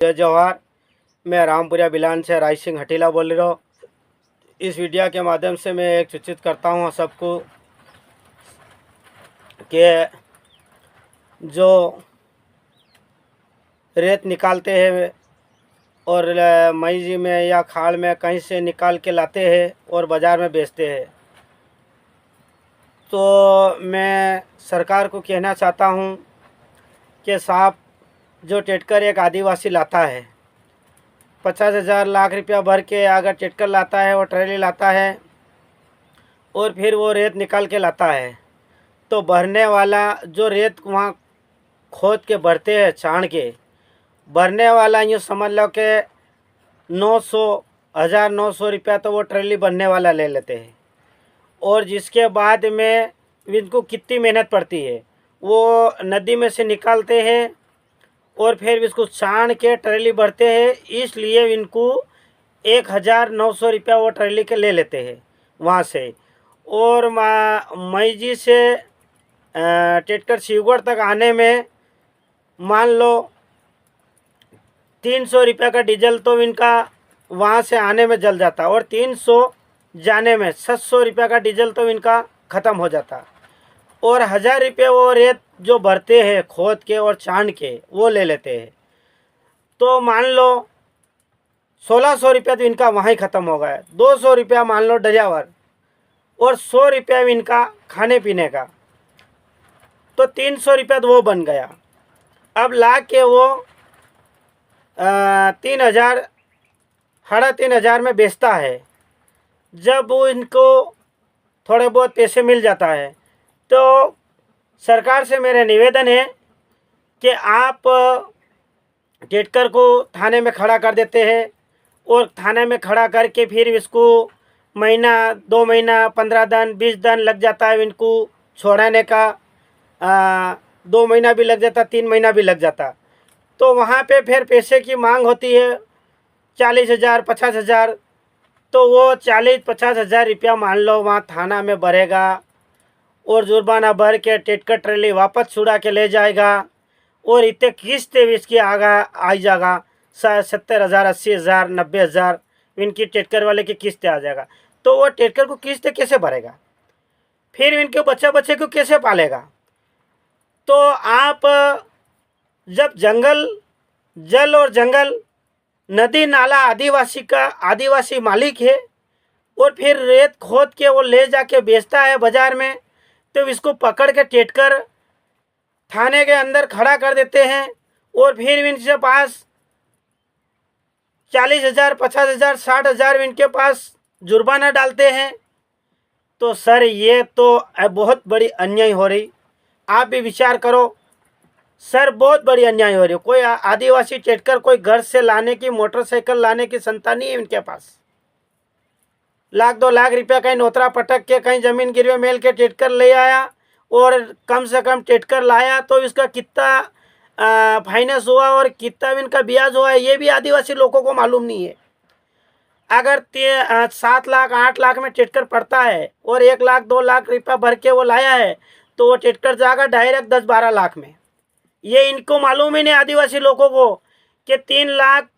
जय जवाहर। मैं रामपुरा बिलान से राय सिंह हटीला बोल रहा हूँ। इस वीडियो के माध्यम से मैं एक सूचित करता हूँ सबको कि जो रेत निकालते हैं और मई जी में या खाल में कहीं से निकाल के लाते हैं और बाज़ार में बेचते हैं, तो मैं सरकार को कहना चाहता हूँ कि साहब, जो टेटकर एक आदिवासी लाता है 50,000 लाख रुपया भर के, अगर टेटकर लाता है और ट्रैली लाता है और फिर वो रेत निकाल के लाता है, तो भरने वाला जो रेत वहाँ खोद के भरते हैं, छान के भरने वाला, यूँ समझ लो कि 900 रुपया तो वो ट्रैली भरने वाला ले लेते हैं। और जिसके बाद में इनको कितनी मेहनत पड़ती है, वो नदी में से निकालते हैं और फिर इसको छान के ट्रैली भरते हैं, इसलिए इनको 1,900 रुपया वो ट्रैली के ले लेते हैं वहाँ से। और मई जी से टेटकर शिवगढ़ तक आने में मान लो 300 रुपया का डीजल तो इनका वहाँ से आने में जल जाता, और 300 जाने में 700 रुपया का डीजल तो इनका ख़त्म हो जाता, और 1,000 रुपये वो रेत जो भरते हैं खोद के और छान के वो ले लेते हैं। तो मान लो 1,600 रुपया तो इनका वहाँ ही ख़त्म हो गया। 200 रुपया मान लो ड्राइवर और 100 रुपया इनका खाने पीने का, तो 300 रुपया तो वो बन गया। अब ला के वो 3,000 3,500 में बेचता है। जब वो इनको थोड़े बहुत पैसे मिल जाता है, तो सरकार से मेरा निवेदन है कि आप टेटकर को थाने में खड़ा कर देते हैं, और थाने में खड़ा करके फिर इसको महीना 2 महीना 15 दिन 20 दिन लग जाता है इनको छोड़ाने का। 2 महीना भी लग जाता, 3 महीना भी लग जाता। तो वहाँ पे फिर पैसे की मांग होती है 40,000 50,000। तो वो 40-50 हज़ार रुपया मान लो वहाँ थाना में भरेगा और जुर्माना भर के टेटकर ट्रैली वापस छुड़ा के ले जाएगा, और इतने किस्त इसकी आगा आ जाएगा 70,000 80,000 90,000 इनकी टेटकर वाले की किस्त आ जाएगा। तो वो टेटकर को किस्त कैसे भरेगा, फिर इनके बच्चे को कैसे पालेगा। तो आप जब जंगल जल और जंगल नदी नाला आदिवासी मालिक है, और फिर रेत खोद के वो ले जाके बेचता है बाज़ार में, तो इसको पकड़ के टेटकर थाने के अंदर खड़ा कर देते हैं, और फिर इनके पास 40,000 50,000 60,000 इनके पास जुर्माना डालते हैं। तो सर, ये तो बहुत बड़ी अन्याय हो रही। आप भी विचार करो सर, बहुत बड़ी अन्याय हो रही है। कोई आदिवासी टेटकर कोई घर से लाने की, मोटरसाइकिल लाने की क्षमता नहीं है इनके पास। 1-2 लाख रुपया कहीं नोतरा पटक के, कहीं ज़मीन गिरवे मेल के टेटकर ले आया, और कम से कम टेटकर लाया तो इसका कितना फाइनेंस हुआ और कितना इनका ब्याज हुआ है, ये भी आदिवासी लोगों को मालूम नहीं है। अगर 7 लाख 8 लाख में टेटकर पड़ता है और 1 लाख 2 लाख रुपया भर के वो लाया है, तो वो टेटकर जाएगा डायरेक्ट 10-12 लाख में। ये इनको मालूम ही नहीं आदिवासी लोगों को कि 3 लाख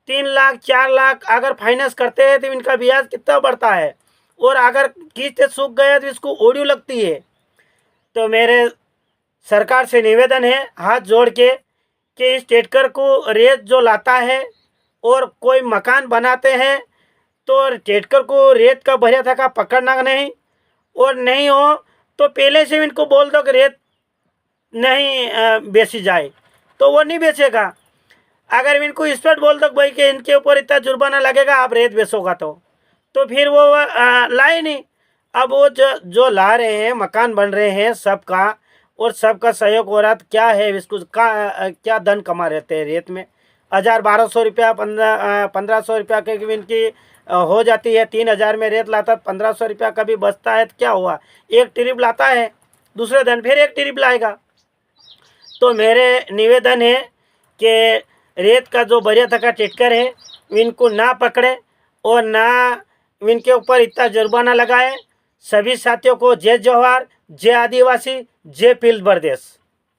4 लाख अगर फाइनेंस करते हैं तो इनका ब्याज कितना बढ़ता है, और अगर किस्त सूख गए तो इसको ओडियो लगती है। तो मेरे सरकार से निवेदन है हाथ जोड़ के कि इस टेटकर को रेत जो लाता है और कोई मकान बनाते हैं, तो टेटकर को रेत का भरिया था का पकड़ना नहीं, और नहीं हो तो पहले से इनको बोल दो कि रेत नहीं बेची जाए, तो वो नहीं बेचेगा। अगर इनको इस पर बोल दो भाई कि इनके ऊपर इतना जुर्माना लगेगा आप रेत बेचोगा, तो फिर वो लाए नहीं। अब वो जो ला रहे हैं, मकान बन रहे हैं सबका, और सबका सहयोग हो रहा, क्या है इसको क्या धन कमा रहते हैं रेत में। 1,000-1,200 रुपया 1,500 रुपया के इनकी हो जाती है। 3,000 में रेत लाता, 1,500 रुपया कभी बचता है तो क्या हुआ, एक ट्रिप लाता है, दूसरे दिन फिर एक ट्रिप लाएगा। तो मेरे निवेदन है कि रेत का जो बढ़िया थका टेटकर है इनको ना पकड़े और ना इनके ऊपर इतना जुर्माना लगाए। सभी साथियों को जय जवाहर, जय आदिवासी, जय पील प्रदेश।